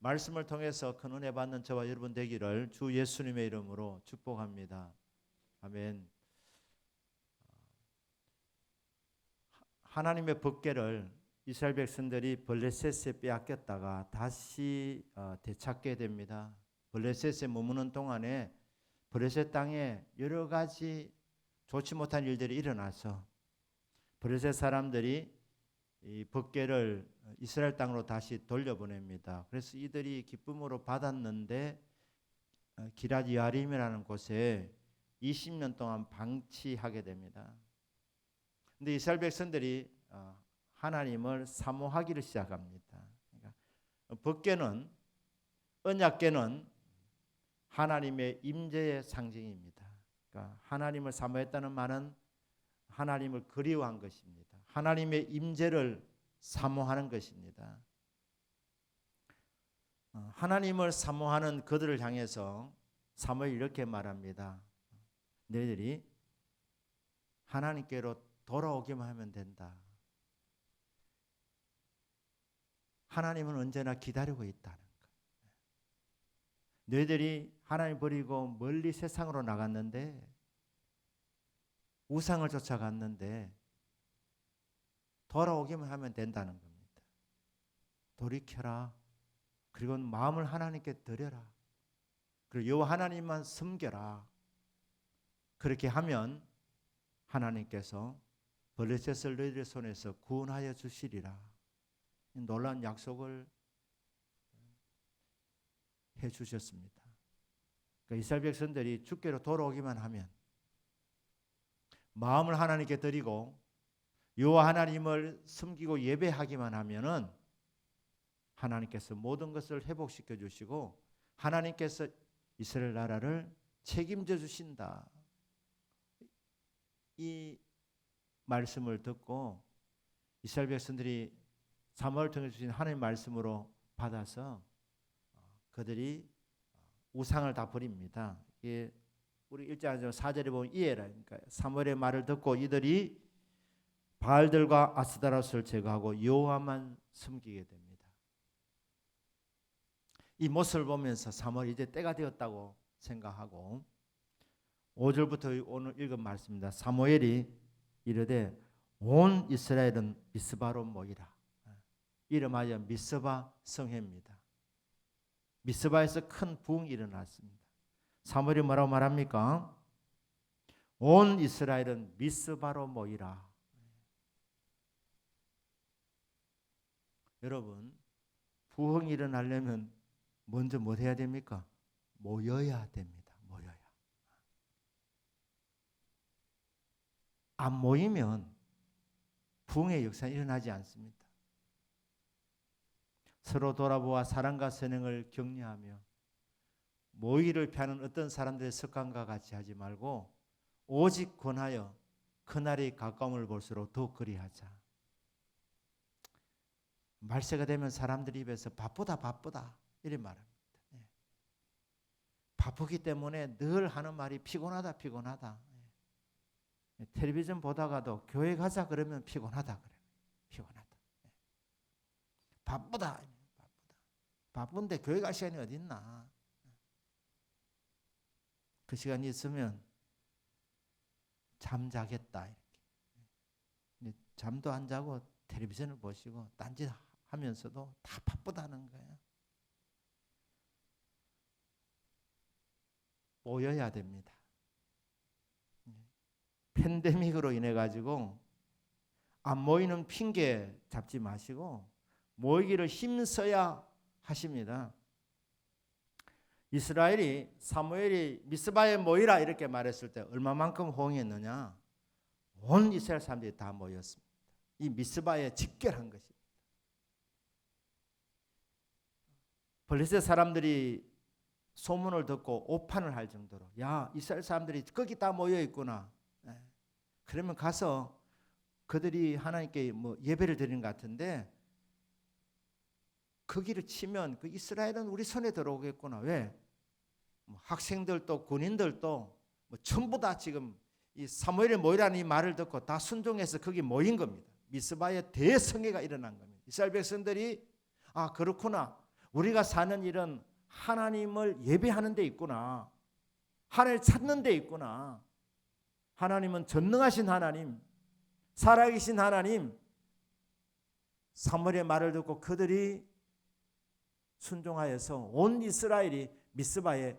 말씀을 통해서 큰 은혜 받는 저와 여러분 되기를 주 예수님의 이름으로 축복합니다. 아멘. 하나님의 법궤를 이스라엘 백성들이 블레셋에 빼앗겼다가 다시 되찾게 됩니다. 블레셋에 머무는 동안에 블레셋 땅에 여러 가지 좋지 못한 일들이 일어나서 블레셋 사람들이 이 법궤를 이스라엘 땅으로 다시 돌려보냅니다. 그래서 이들이 기쁨으로 받았는데 기럇 여아림이라는 곳에 20년 동안 방치하게 됩니다. 근데 이스라엘 백성들이 하나님을 사모하기를 시작합니다. 그러니까 법궤는, 언약궤는 하나님의 임재의 상징입니다. 그러니까 하나님을 사모했다는 말은 하나님을 그리워한 것입니다. 하나님의 임재를 사모하는 것입니다. 하나님을 사모하는 그들을 향해서 사무엘이 이렇게 말합니다. 너희들이 하나님께로 돌아오기만 하면 된다. 하나님은 언제나 기다리고 있다는 것. 너희들이 하나님 버리고 멀리 세상으로 나갔는데, 우상을 쫓아갔는데 돌아오기만 하면 된다는 겁니다. 돌이켜라. 그리고 마음을 하나님께 드려라. 그리고 여호와 하나님만 섬겨라. 그렇게 하면 하나님께서 블레셋을 너희들 손에서 구원하여 주시리라. 놀라운 약속을 해 주셨습니다. 그러니까 이스라엘 백성들이 주께로 돌아오기만 하면, 마음을 하나님께 드리고 여호와 하나님을 섬기고 예배하기만 하면은 하나님께서 모든 것을 회복시켜 주시고 하나님께서 이스라엘 나라를 책임져 주신다. 이 말씀을 듣고 이스라엘 백성들이 사무엘을 통해 주신 하나님의 말씀으로 받아서 그들이 우상을 다 버립니다. 이게 우리 1장 4절에 보면 이해라. 그러니까 사무엘의 말을 듣고 이들이 바알들과 아스타롯을 제거하고 여호와만 섬기게 됩니다. 이 모습을 보면서 사무엘이 이제 때가 되었다고 생각하고 5절부터 오늘 읽은 말씀입니다. 사무엘이 이르되 온 이스라엘은 미스바로 모이라. 이름하여 미스바 성회입니다. 미스바에서 큰 부흥이 일어났습니다. 사무엘이 뭐라고 말합니까? 온 이스라엘은 미스바로 모이라. 여러분, 부흥이 일어나려면 먼저 뭐 해야 됩니까? 모여야 됩니다. 모여야. 안 모이면 부흥의 역사는 일어나지 않습니다. 서로 돌아보아 사랑과 선행을 격려하며 모의를 피하는 어떤 사람들의 습관과 같이 하지 말고 오직 권하여 그날이 가까움을 볼수록 더욱 그리하자. 말세가 되면 사람들 입에서 바쁘다 이런 말합니다. 바쁘기 때문에 늘 하는 말이 피곤하다. 텔레비전 보다가도 교회 가자 그러면 피곤하다 그래요. 피곤하다. 바쁘다. 바쁜데 교회 갈 시간이 어디 있나? 그 시간이 있으면 잠자겠다 이렇게. 잠도 안 자고 텔레비전을 보시고 딴짓 하면서도 다 바쁘다는 거예요. 모여야 됩니다. 팬데믹으로 인해 가지고 안 모이는 핑계 잡지 마시고 모이기를 힘써야 하십니다. 이스라엘이 사무엘이 미스바에 모이라 이렇게 말했을 때 얼마만큼 호응했느냐? 온 이스라엘 사람들이 다 모였습니다. 이 미스바에 집결한 것입니다. 블레셋 사람들이 소문을 듣고 오판을 할 정도로 야 이스라엘 사람들이 거기 다 모여 있구나. 그러면 가서 그들이 하나님께 뭐 예배를 드리는 것 같은데 거기를 치면 그 이스라엘은 우리 손에 들어오겠구나. 왜? 뭐 학생들도 군인들도 뭐 전부 다 지금 이 사무엘이 모이라는 이 말을 듣고 다 순종해서 거기 모인 겁니다. 미스바에 대성회가 일어난 겁니다. 이스라엘 백성들이 아 그렇구나. 우리가 사는 일은 하나님을 예배하는 데 있구나. 하나님을 찾는 데 있구나. 하나님은 전능하신 하나님, 살아계신 하나님. 사무엘의 말을 듣고 그들이 순종하여서 온 이스라엘이 미스바에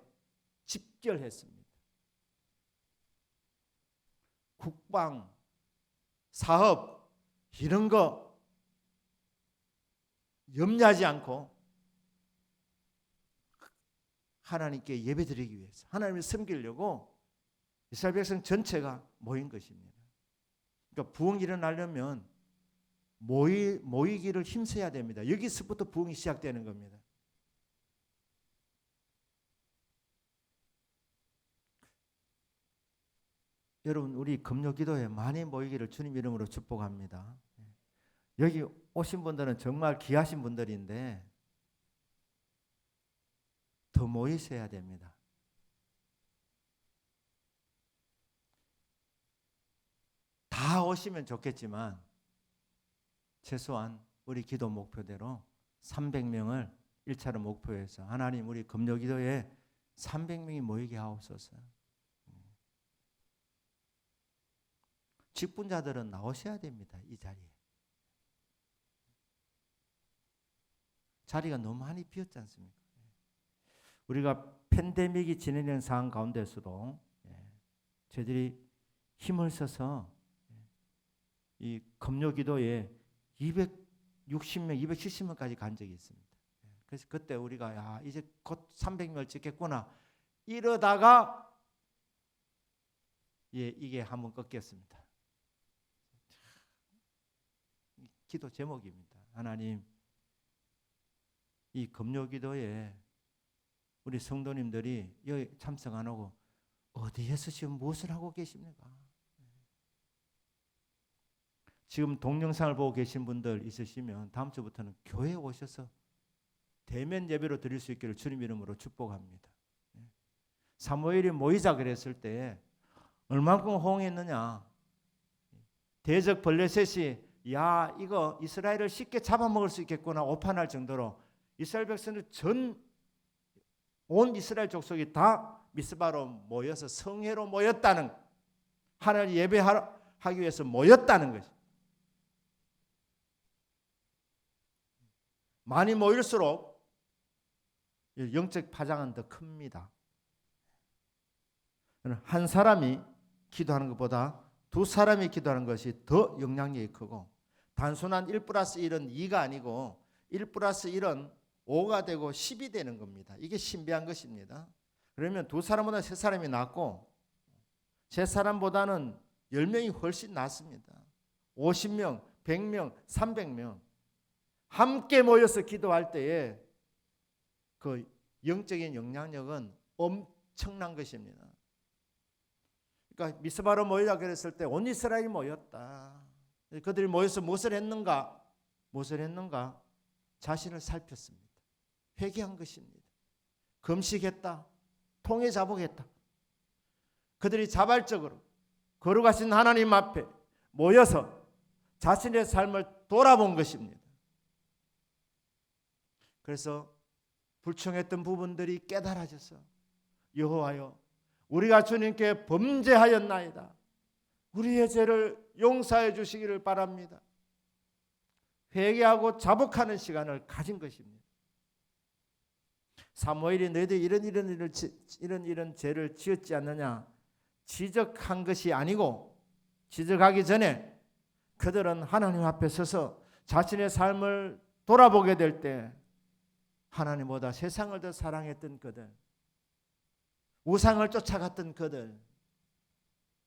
집결했습니다. 국방, 사업 이런 거 염려하지 않고 하나님께 예배드리기 위해서, 하나님을 섬기려고 이스라엘 백성 전체가 모인 것입니다. 그러니까 부흥이 일어나려면 모이기를 힘써야 됩니다. 여기서부터 부흥이 시작되는 겁니다. 여러분, 우리 금요기도에 많이 모이기를 주님 이름으로 축복합니다. 여기 오신 분들은 정말 귀하신 분들인데 더 모이셔야 됩니다. 다 오시면 좋겠지만 최소한 우리 기도 목표대로 300명을 1차로 목표해서 하나님 우리 금요기도에 300명이 모이게 하옵소서. 직분자들은 나오셔야 됩니다. 이 자리에. 자리가 너무 많이 비었지 않습니까? 우리가 팬데믹이 진행되는 상황 가운데서도 저희들이 힘을 써서 이 금요기도에 260명, 270명까지 간 적이 있습니다. 그래서 그때 우리가 이제 곧 300명을 찍겠구나 이러다가 이게 한번 꺾였습니다. 기도 제목입니다. 하나님, 이 금요기도에 우리 성도님들이 여기 참석 안 하고 어디에서 지금 무엇을 하고 계십니까? 지금 동영상을 보고 계신 분들 있으시면 다음 주부터는 교회에 오셔서 대면 예배로 드릴 수 있기를 주님 이름으로 축복합니다. 사무엘이 모이자 그랬을 때 얼마큼 호응했느냐. 대적 블레셋이 이거 이스라엘을 쉽게 잡아먹을 수 있겠구나 오판할 정도로 이스라엘 백성들 온 이스라엘 족속이 다 미스바로 모여서 성회로 모였다는, 하나님 예배하기 위해서 모였다는 것이. 많이 모일수록 영적 파장은 더 큽니다. 한 사람이 기도하는 것보다 두 사람이 기도하는 것이 더 영향력이 크고, 단순한 1+1은 2가 아니고 1+1은 5가 되고 10이 되는 겁니다. 이게 신비한 것입니다. 그러면 두 사람보다 세 사람이 낫고 세 사람보다는 10명이 훨씬 낫습니다. 50명, 100명, 300명 함께 모여서 기도할 때에 그 영적인 영향력은 엄청난 것입니다. 그러니까 미스바로 모이자 그랬을 때 온 이스라엘이 모였다. 그들이 모여서 무엇을 했는가? 자신을 살폈습니다. 회개한 것입니다. 금식했다. 통회 자복했다. 그들이 자발적으로 거룩하신 하나님 앞에 모여서 자신의 삶을 돌아본 것입니다. 그래서 불충했던 부분들이 깨달아져서 여호와여, 우리가 주님께 범죄하였나이다. 우리의 죄를 용서해 주시기를 바랍니다. 회개하고 자복하는 시간을 가진 것입니다. 사무엘이 너희들이 이런 죄를 지었지 않느냐 지적한 것이 아니고, 지적하기 전에 그들은 하나님 앞에 서서 자신의 삶을 돌아보게 될 때 하나님보다 세상을 더 사랑했던 그들, 우상을 쫓아갔던 그들,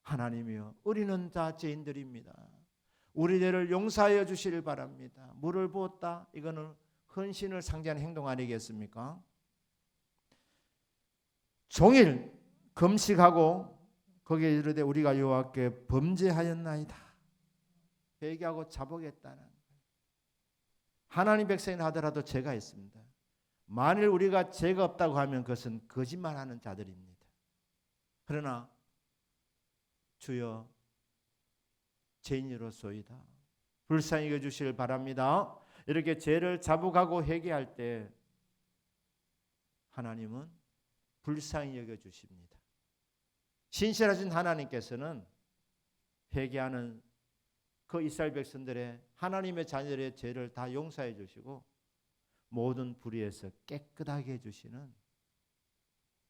하나님이여 우리는 다 죄인들입니다. 우리 죄를 용서하여 주시길 바랍니다. 물을 부었다. 이거는 헌신을 상징하는 행동 아니겠습니까? 종일 금식하고 거기에 이르되 우리가 여호와께 범죄하였나이다. 회개하고 자복했다는, 하나님 백성이 하더라도 죄가 있습니다. 만일 우리가 죄가 없다고 하면 그것은 거짓말하는 자들입니다. 그러나 주여 죄인으로소이다. 불쌍히 여겨 주시길 바랍니다. 이렇게 죄를 자복하고 회개할 때 하나님은 불쌍히 여겨주십니다. 신실하신 하나님께서는 회개하는 그 이스라엘 백성들의 하나님의 자녀들의 죄를 다 용서해 주시고 모든 불의에서 깨끗하게 해주시는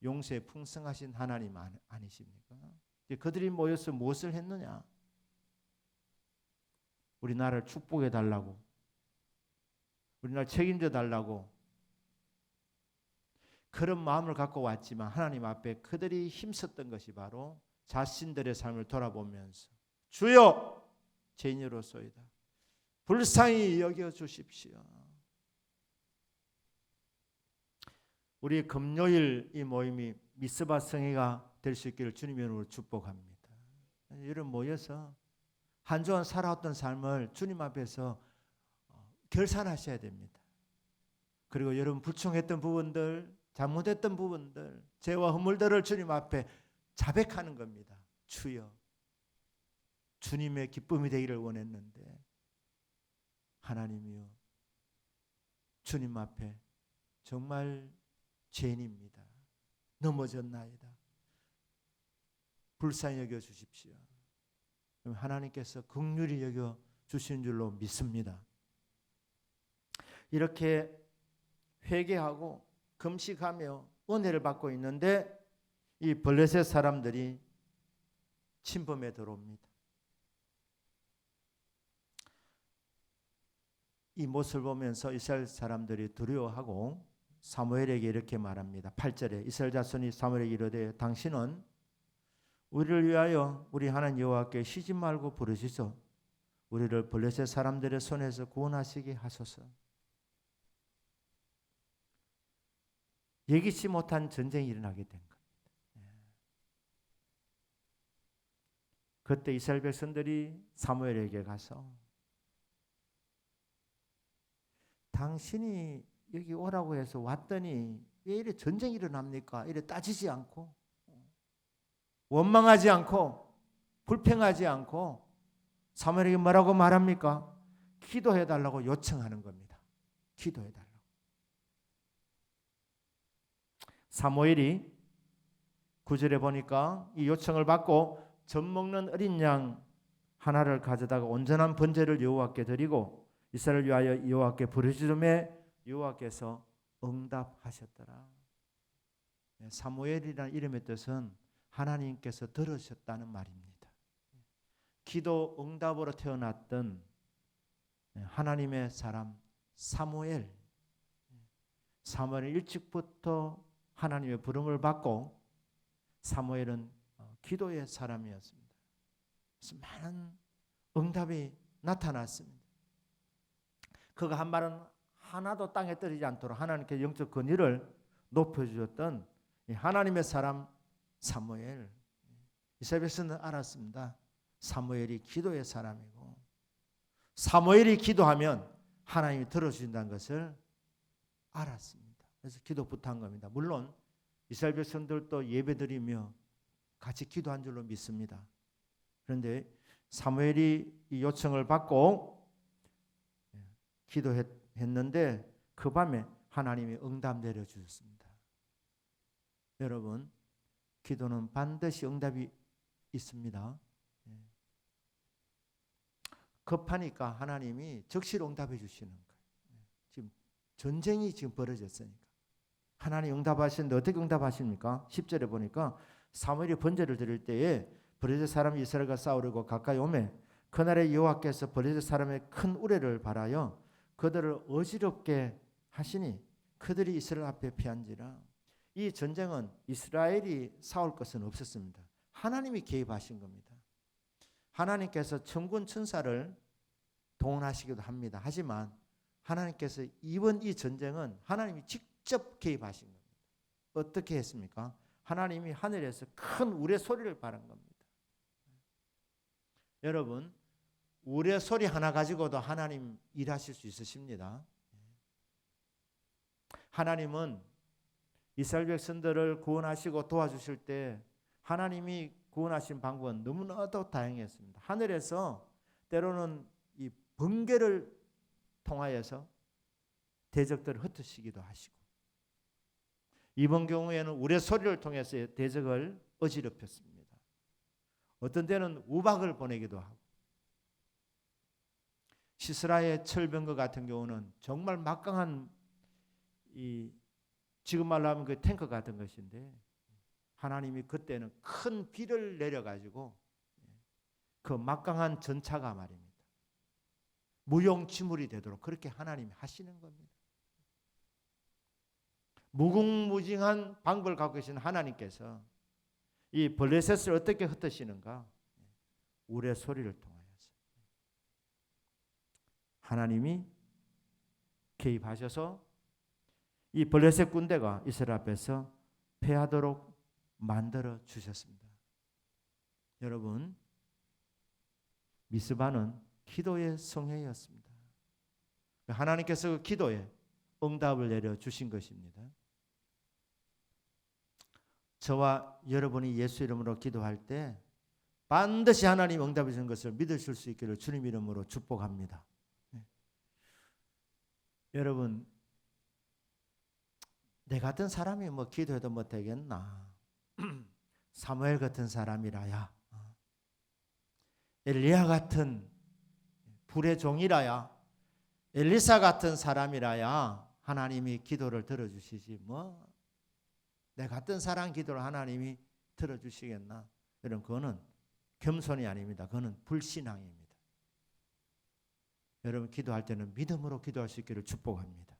용서에 풍성하신 하나님 아니십니까? 그들이 모여서 무엇을 했느냐? 우리나라를 축복해 달라고, 우리나라 책임져 달라고 그런 마음을 갖고 왔지만 하나님 앞에 그들이 힘썼던 것이 바로 자신들의 삶을 돌아보면서 주여 죄인으로소이다, 불쌍히 여겨주십시오. 우리 금요일 이 모임이 미스바 성회가 될 수 있기를 주님의 이름으로 축복합니다. 여러분 모여서 한 주간 살아왔던 삶을 주님 앞에서 결산하셔야 됩니다. 그리고 여러분 불충했던 부분들, 잘못했던 부분들, 죄와 허물들을 주님 앞에 자백하는 겁니다. 주여, 주님의 기쁨이 되기를 원했는데 하나님이여, 주님 앞에 정말 죄인입니다. 넘어졌나이다. 불쌍히 여겨 주십시오. 하나님께서 긍휼히 여겨 주시는 줄로 믿습니다. 이렇게 회개하고 금식하며 은혜를 받고 있는데 이 블레셋 사람들이 침범에 들어옵니다. 이 모습을 보면서 이스라엘 사람들이 두려워하고 사무엘에게 이렇게 말합니다. 8절에 이스라엘 자손이 사무엘에게 이르되 당신은 우리를 위하여 우리 하나님 여호와께 쉬지 말고 부르시소. 우리를 블레셋 사람들의 손에서 구원하시게 하소서. 예기치 못한 전쟁이 일어나게 된 겁니다. 그때 이스라엘 백성들이 사무엘에게 가서 당신이 여기 오라고 해서 왔더니 왜 이래 전쟁이 일어납니까? 이래 따지지 않고 원망하지 않고 불평하지 않고 사무엘에게 뭐라고 말합니까? 기도해달라고 요청하는 겁니다. 기도해달라고. 사무엘이 9절에 보니까 이 요청을 받고 젖 먹는 어린 양 하나를 가져다가 온전한 번제를 여호와께 드리고 이스라엘을 위하여 여호와께 부르짖음에 여호와께서 응답하셨더라. 사무엘이라는 이름의 뜻은 하나님께서 들으셨다는 말입니다. 기도 응답으로 태어났던 하나님의 사람 사무엘은 일찍부터 하나님의 부름을 받고 사무엘은 기도의 사람이었습니다. 그래서 많은 응답이 나타났습니다. 그가 한 말은 하나도 땅에 떨어지지 않도록 하나님께 영적 권위를 높여주었던 하나님의 사람 사무엘. 이스라엘 백성은 알았습니다. 사무엘이 기도의 사람이고 사무엘이 기도하면 하나님이 들어주신다는 것을 알았습니다. 그래서 기도부터 한 겁니다. 물론 이스라엘 백성들도 예배드리며 같이 기도한 줄로 믿습니다. 그런데 사무엘이 이 요청을 받고 기도했는데 그 밤에 하나님이 응답 내려주셨습니다. 여러분, 기도는 반드시 응답이 있습니다. 급하니까 하나님이 적시로 응답해 주시는 거예요. 지금 전쟁이 지금 벌어졌으니까 하나님 응답하시는데 어떻게 응답하십니까? 10절에 보니까 사무엘이 번제를 드릴 때에 블레셋 사람이 이스라엘과 싸우려고 가까이 오매 그날에 여호와께서 블레셋 사람의 큰 우레를 발하여 그들을 어지럽게 하시니 그들이 이스라엘 앞에 피한지라. 이 전쟁은 이스라엘이 싸울 것은 없었습니다. 하나님이 개입하신 겁니다. 하나님께서 천군 천사를 동원하시기도 합니다. 하지만 하나님께서 이번 이 전쟁은 하나님이 직접 개입하신 겁니다. 어떻게 했습니까? 하나님이 하늘에서 큰 우레 소리를 발한 겁니다. 여러분, 우레 소리 하나 가지고도 하나님 일하실 수 있으십니다. 하나님은 이스라엘 백성들을 구원하시고 도와주실 때 하나님이 구원하신 방법은 너무나도 다양했습니다. 하늘에서 때로는 이 번개를 통하여서 대적들을 흩으시기도 하시고 이번 경우에는 우레소리를 통해서 대적을 어지럽혔습니다. 어떤 때는 우박을 보내기도 하고, 시스라의 철병거 같은 경우는 정말 막강한 지금 말로 하면 그 탱크 같은 것인데, 하나님이 그때는 큰 비를 내려가지고 그 막강한 전차가 말입니다, 무용지물이 되도록 그렇게 하나님이 하시는 겁니다. 무궁무진한 방법을 갖고 계신 하나님께서 이 블레셋을 어떻게 흩으시는가? 우레 소리를 통하여서 하나님이 개입하셔서 이 블레셋 군대가 이스라엘 앞에서 패하도록 만들어 주셨습니다. 여러분, 미스바는 기도의 성회였습니다. 하나님께서 그 기도에 응답을 내려 주신 것입니다. 저와 여러분이 예수 이름으로 기도할 때 반드시 하나님 응답해 주는 것을 믿으실 수 있기를 주님 이름으로 축복합니다. 여러분, 내 같은 사람이 뭐 기도해도 뭐 되겠나? 사무엘 같은 사람이라야, 엘리야 같은 불의 종이라야, 엘리사 같은 사람이라야 하나님이 기도를 들어주시지, 뭐 내 같은 사람 기도를 하나님이 들어주시겠나? 여러분, 그거는 겸손이 아닙니다. 그거는 불신앙입니다. 여러분, 기도할 때는 믿음으로 기도할 수 있기를 축복합니다.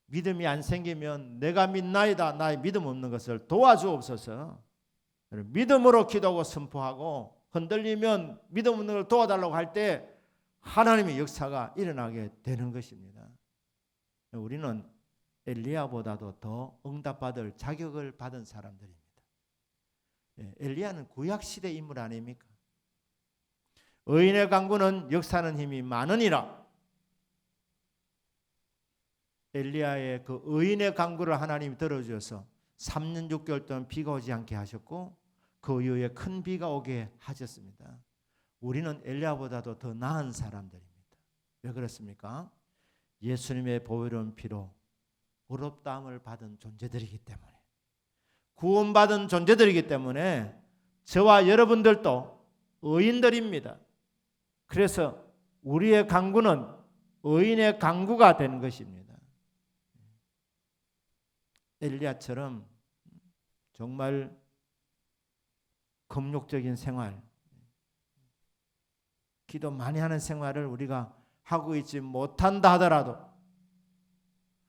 믿음이 안 생기면 내가 믿나이다, 나의 믿음 없는 것을 도와주옵소서. 믿음으로 기도하고 선포하고, 흔들리면 믿음 없는 걸 도와달라고 할 때 하나님의 역사가 일어나게 되는 것입니다. 우리는 엘리야보다도 더 응답받을 자격을 받은 사람들입니다. 엘리야는 구약시대 인물 아닙니까? 의인의 강구는 역사하는 힘이 많으니라. 엘리야의 그 의인의 강구를 하나님이 들어주셔서 3년 6개월 동안 비가 오지 않게 하셨고, 그 이후에 큰 비가 오게 하셨습니다. 우리는 엘리야보다도 더 나은 사람들입니다. 왜 그렇습니까? 예수님의 보혈의 피로 의롭다함을 받은 존재들이기 때문에, 구원받은 존재들이기 때문에 저와 여러분들도 의인들입니다. 그래서 우리의 강구는 의인의 강구가 되는 것입니다. 엘리야처럼 정말 금욕적인 생활, 기도 많이 하는 생활을 우리가 하고 있지 못한다 하더라도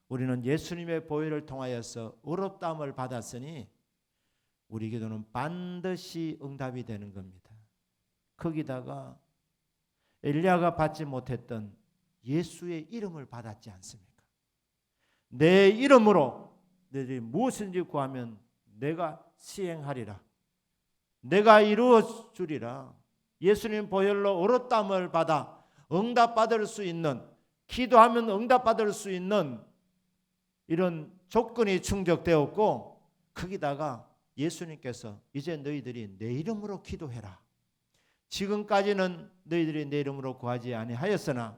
우리는 예수님의 보혈을 통하여서 의롭다함을 받았으니 우리 기도는 반드시 응답이 되는 겁니다. 거기다가 엘리야가 받지 못했던 예수의 이름을 받았지 않습니까? 내 이름으로 너희들이 무엇인지 구하면 내가 시행하리라, 내가 이루어 주리라. 예수님 보혈로 의롭다함을 받아 응답받을 수 있는, 기도하면 응답받을 수 있는 이런 조건이 충족되었고, 거기다가 예수님께서 이제 너희들이 내 이름으로 기도해라. 지금까지는 너희들이 내 이름으로 구하지 아니하였으나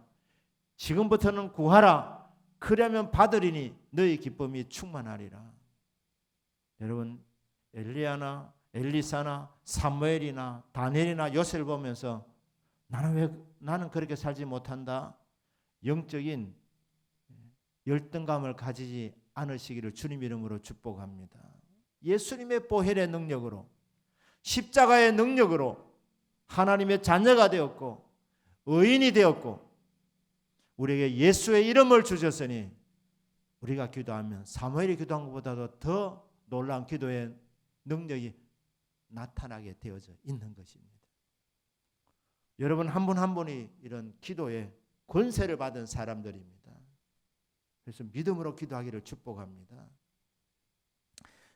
지금부터는 구하라. 그러면 받으리니 너희 기쁨이 충만하리라. 여러분, 엘리야나 엘리사나 사무엘이나 다니엘이나 요셉을 보면서 나는 그렇게 살지 못한다, 영적인 열등감을 가지지 않으시기를 주님 이름으로 축복합니다. 예수님의 보혈의 능력으로, 십자가의 능력으로 하나님의 자녀가 되었고 의인이 되었고 우리에게 예수의 이름을 주셨으니 우리가 기도하면 사무엘이 기도한 것보다도 더 놀라운 기도의 능력이 나타나게 되어져 있는 것입니다. 여러분, 한 분 한 분이 이런 기도에 권세를 받은 사람들입니다. 그래서 믿음으로 기도하기를 축복합니다.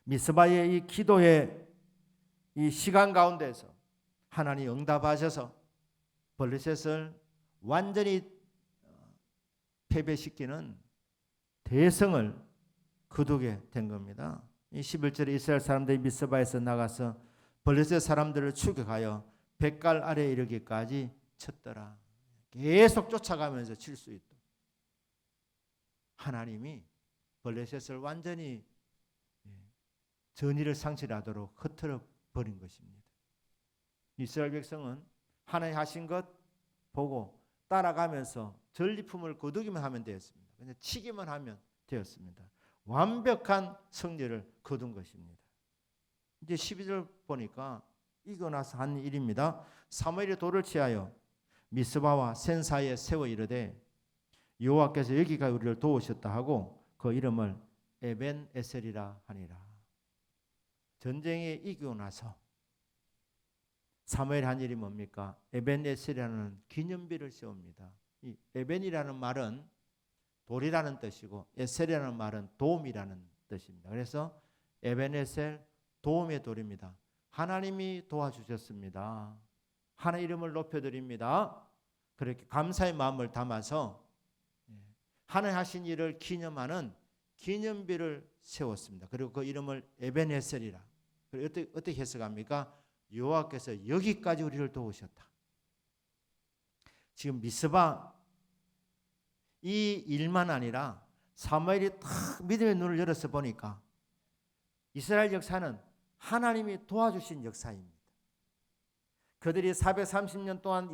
미스바의 이 기도의 이 시간 가운데서 하나님 응답하셔서 블레셋을 완전히 패배시키는 대성을 거두게 된 겁니다. 이 11절에 이스라엘 사람들이 미스바에서 나가서 블레셋 사람들을 추격하여 뱃갈 아래에 이르기까지 쳤더라. 계속 쫓아가면서 칠 수 있도록 하나님이 블레셋을 완전히 전의를 상실하도록 흩어져 버린 것입니다. 이스라엘 백성은 하나님 하신 것 보고 따라가면서 전리품을 거두기만 하면 되었습니다. 그냥 치기만 하면 되었습니다. 완벽한 승리를 거둔 것입니다. 이제 12절 보니까 이거 나서 한 일입니다. 사무엘이 돌을 취하여 미스바와 센 사이에 세워 이르되 여호와께서 여기가 우리를 도우셨다 하고 그 이름을 에벤 에셀이라 하니라. 전쟁에 이기고 나서 사무엘이 한 일이 뭡니까? 에벤 에셀이라는 기념비를 세웁니다. 이 에벤이라는 말은 돌이라는 뜻이고 에셀이라는 말은 도움이라는 뜻입니다. 그래서 에벤 에셀 도움의 돌입니다. 하나님이 도와주셨습니다. 하나님 이름을 높여드립니다. 그렇게 감사의 마음을 담아서 하나님 하신 일을 기념하는 기념비를 세웠습니다. 그리고 그 이름을 에벤에셀이라. 어떻게 해석합니까? 여호와께서 여기까지 우리를 도우셨다. 지금 미스바 이 일만 아니라 사무엘이 탁 믿음의 눈을 열어서 보니까 이스라엘 역사는 하나님이 도와주신 역사입니다. 그들이 430년 동안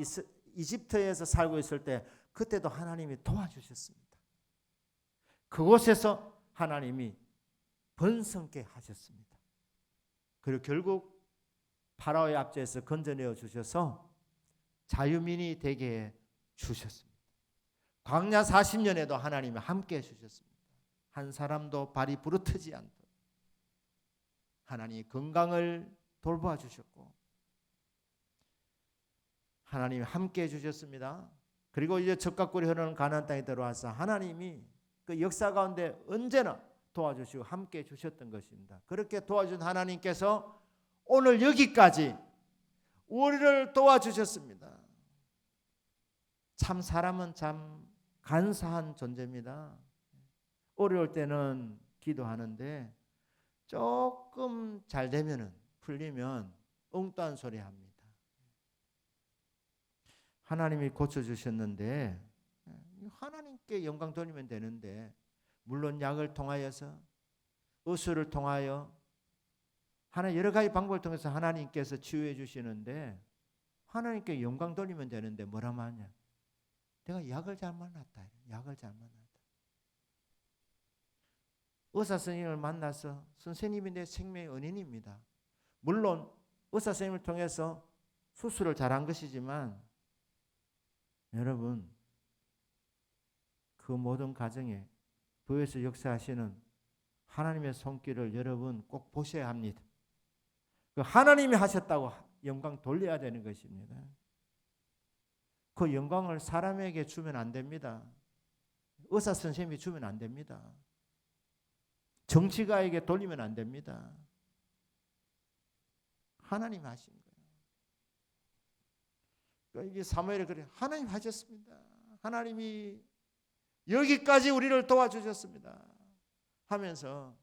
이집트에서 살고 있을 때 그때도 하나님이 도와주셨습니다. 그곳에서 하나님이 번성케 하셨습니다. 그리고 결국 파라오의 압제에서 건져내어 주셔서 자유민이 되게 해 주셨습니다. 광야 40년에도 하나님이 함께 해 주셨습니다. 한 사람도 발이 부르트지 않도록 하나님이 건강을 돌보아 주셨고 하나님이 함께 해 주셨습니다. 그리고 이제 적과 꿀이 흐르는 가나안 땅에 들어와서 하나님이 그 역사 가운데 언제나 도와주시고 함께 해 주셨던 것입니다. 그렇게 도와준 하나님께서 오늘 여기까지 우리를 도와주셨습니다. 참 사람은 참 간사한 존재입니다. 어려울 때는 기도하는데 조금 잘 되면은 풀리면 엉뚱한 소리 합니다. 하나님이 고쳐주셨는데 하나님께 영광 돌리면 되는데 물론 약을 통하여서 의술을 통하여 하나님 여러 가지 방법을 통해서 하나님께서 치유해 주시는데 하나님께 영광 돌리면 되는데 뭐라 하냐? 내가 약을 잘 만났다. 약을 잘 만났다. 의사 선생님을 만나서 선생님이 내 생명의 은인입니다. 물론 의사 선생님을 통해서 수술을 잘한 것이지만 여러분 그 모든 과정에 부에서 역사하시는 하나님의 손길을 여러분 꼭 보셔야 합니다. 그 하나님이 하셨다고 영광 돌려야 되는 것입니다. 그 영광을 사람에게 주면 안 됩니다. 의사 선생님이 주면 안 됩니다. 정치가에게 돌리면 안 됩니다. 하나님 하신 거예요. 이게 사무엘이 그래 하나님 하셨습니다. 하나님이 여기까지 우리를 도와주셨습니다. 하면서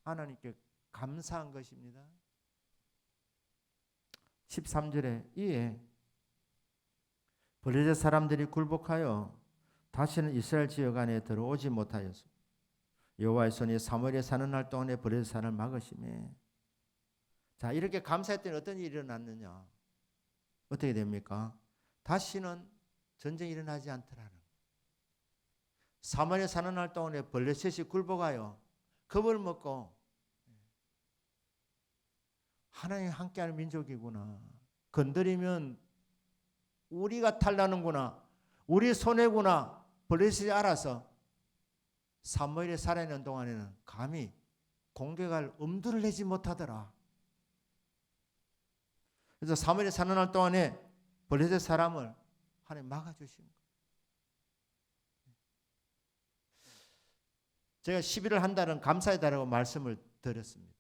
하나님께 감사한 것입니다. 13절에 이에 블레셋 사람들이 굴복하여 다시는 이스라엘 지역 안에 들어오지 못하였습니다. 여호와의 손이 사무엘이 사는 날 동안에 블레셋 산을 막으시매. 자, 이렇게 감사했더니 어떤 일이 일어났느냐? 어떻게 됩니까? 다시는 전쟁이 일어나지 않더라는. 사무엘이 사는 날 동안에 블레셋이 굴복하여 겁을 먹고 하나님 함께하는 민족이구나. 건드리면 우리가 탈나는구나. 우리 손해구나. 블레셋이 알아서 사무엘이 살아있는 동안에는 감히 공격할 엄두를 내지 못하더라. 그래서 사무엘이 사는 날 동안에 블레셋 사람을 하나님 막아주신 거예요. 제가 11월 한 달은 감사의 달이라고 말씀을 드렸습니다.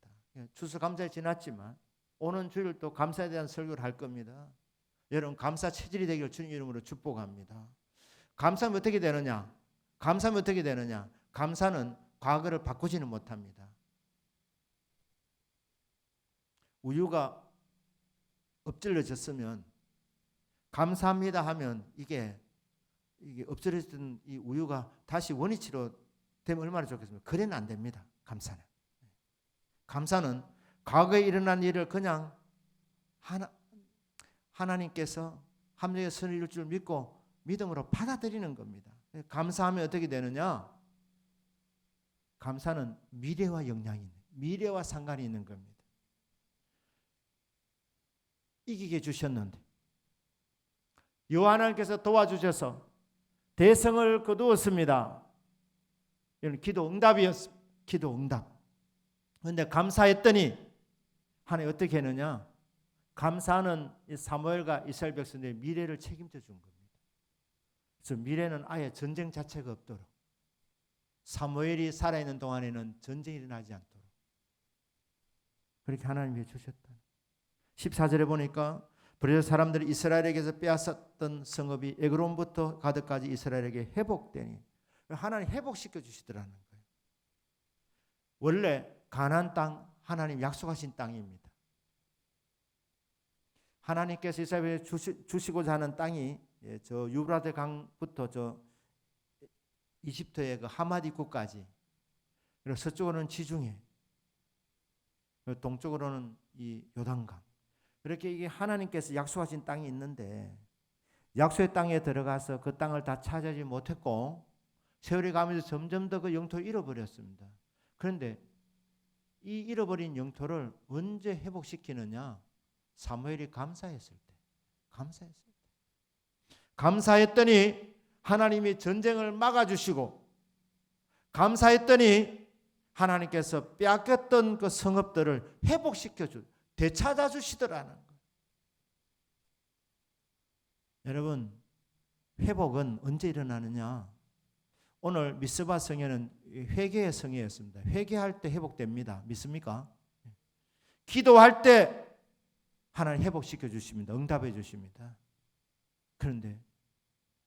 추수감사에 지났지만 오는 주일 또 감사에 대한 설교를 할 겁니다. 여러분 감사 체질이 되기를 주님 이름으로 축복합니다. 감사하면 어떻게 되느냐? 감사하면 어떻게 되느냐? 감사는 과거를 바꾸지는 못합니다. 우유가 엎질러졌으면 감사합니다 하면 이게 엎질러졌던 이 우유가 다시 원위치로 되면 얼마나 좋겠습니까? 그래는 안 됩니다. 감사는 과거에 일어난 일을 그냥 하나님께서 함정의 선을 이룰 줄 믿고 믿음으로 받아들이는 겁니다. 감사하면 어떻게 되느냐? 감사는 미래와 영향이 있는, 미래와 상관이 있는 겁니다. 이기게 주셨는데 여호와 하나님께서 도와주셔서 대성을 거두었습니다. 이건 기도 응답이었습니다. 기도 응답. 그런데 감사했더니 하나님 어떻게 했느냐? 감사는 사무엘과 이스라엘 백성들의 미래를 책임져 준 겁니다. 그래서 미래는 아예 전쟁 자체가 없도록, 사무엘이 살아있는 동안에는 전쟁이 일어나지 않도록 그렇게 하나님이 해주셨다. 14절에 보니까 브레스 사람들이 이스라엘에게서 빼앗았던 성읍이 에그론부터 가드까지 이스라엘에게 회복되니 하나님 회복시켜 주시더라는 거예요. 원래 가나안 땅 하나님 약속하신 땅입니다. 하나님께서 이스라엘에 주시고자 하는 땅이 저 유브라데 강부터 저 이집트의 그 하마디쿠까지, 그리고 서쪽으로는 지중해, 그리고 동쪽으로는 이 요단강, 그렇게 이게 하나님께서 약속하신 땅이 있는데 약속의 땅에 들어가서 그 땅을 다 차지하지 못했고 세월이 가면서 점점 더 그 영토를 잃어버렸습니다. 그런데 이 잃어버린 영토를 언제 회복시키느냐? 사무엘이 감사했을 때. 감사했더니 하나님이 전쟁을 막아주시고, 감사했더니 하나님께서 빼앗겼던 그 성읍들을 회복시켜주, 되찾아 주시더라는 거예요. 여러분, 회복은 언제 일어나느냐? 오늘 미스바 성회는 회개의 성회였습니다. 회개할 때 회복됩니다. 믿습니까? 기도할 때 하나님 회복시켜 주십니다. 응답해 주십니다. 그런데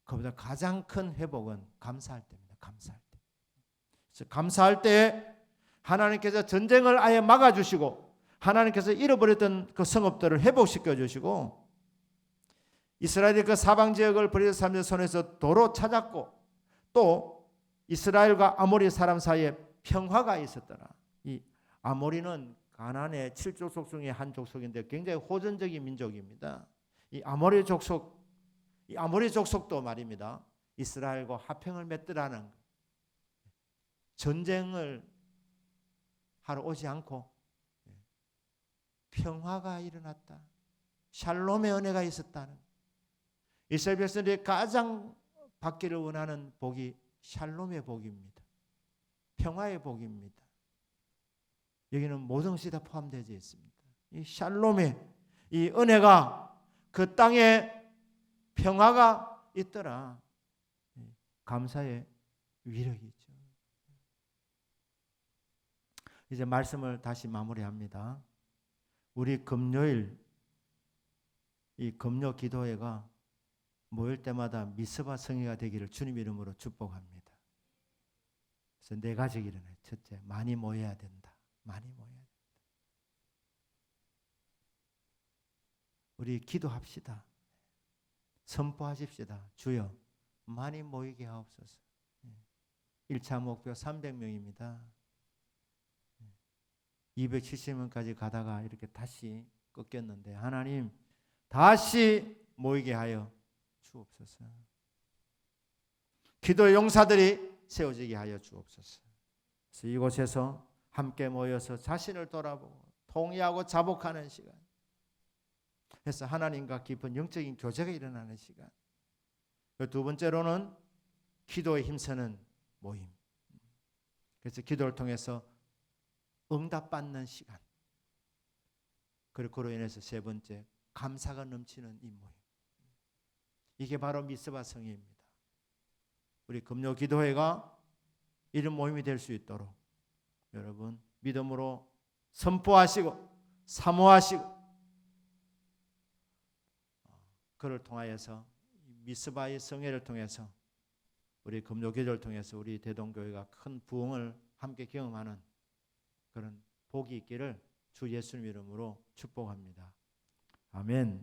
그보다 가장 큰 회복은 감사할 때입니다. 감사할 때. 그래서 감사할 때 하나님께서 전쟁을 아예 막아주시고 하나님께서 잃어버렸던 그 성읍들을 회복시켜 주시고 이스라엘의 그 사방 지역을 브레스 사람들 손에서 도로 찾았고 또 이스라엘과 아모리 사람 사이에 평화가 있었더라. 이 아모리는 가나안의 7족속 중에 한 족속인데 굉장히 호전적인 민족입니다. 이 아모리 족속도 말입니다. 이스라엘과 화평을 맺더라는 전쟁을 하러 오지 않고 평화가 일어났다. 샬롬의 은혜가 있었다는. 이스라엘 백성들이 가장 받기를 원하는 복이 샬롬의 복입니다. 평화의 복입니다. 여기는 모든 것이 다 포함되어 있습니다. 이 샬롬의 이 은혜가 그 땅에 평화가 있더라. 감사의 위력이죠. 이제 말씀을 다시 마무리합니다. 우리 금요일 이 금요 기도회가 모일 때마다 미스바 성회가 되기를 주님 이름으로 축복합니다. 그래서 네 가지 일어나요. 첫째, 많이 모여야 된다. 많이 모여야 된다. 우리 기도합시다. 선포하십시다. 주여 많이 모이게 하옵소서. 1차 목표 300명입니다. 270명까지 가다가 이렇게 다시 꺾였는데 하나님 다시 모이게 하여 주옵소서. 기도의 용사들이 세워지게 하여 주옵소서. 그래서 이곳에서 함께 모여서 자신을 돌아보고 통회하고 자복하는 시간, 그래서 하나님과 깊은 영적인 교제가 일어나는 시간. 두 번째로는 기도에 힘쓰는 모임. 그래서 기도를 통해서 응답받는 시간. 그리고 그로 인해서 세 번째, 감사가 넘치는 이 모임. 이게 바로 미스바 성회입니다. 우리 금요 기도회가 이런 모임이 될 수 있도록 여러분 믿음으로 선포하시고 사모하시고 그를 통하여서 미스바의 성회를 통해서 우리 금요 기도를 통해서 우리 대동교회가 큰 부흥을 함께 경험하는 그런 복이 있기를 주 예수님 이름으로 축복합니다. 아멘.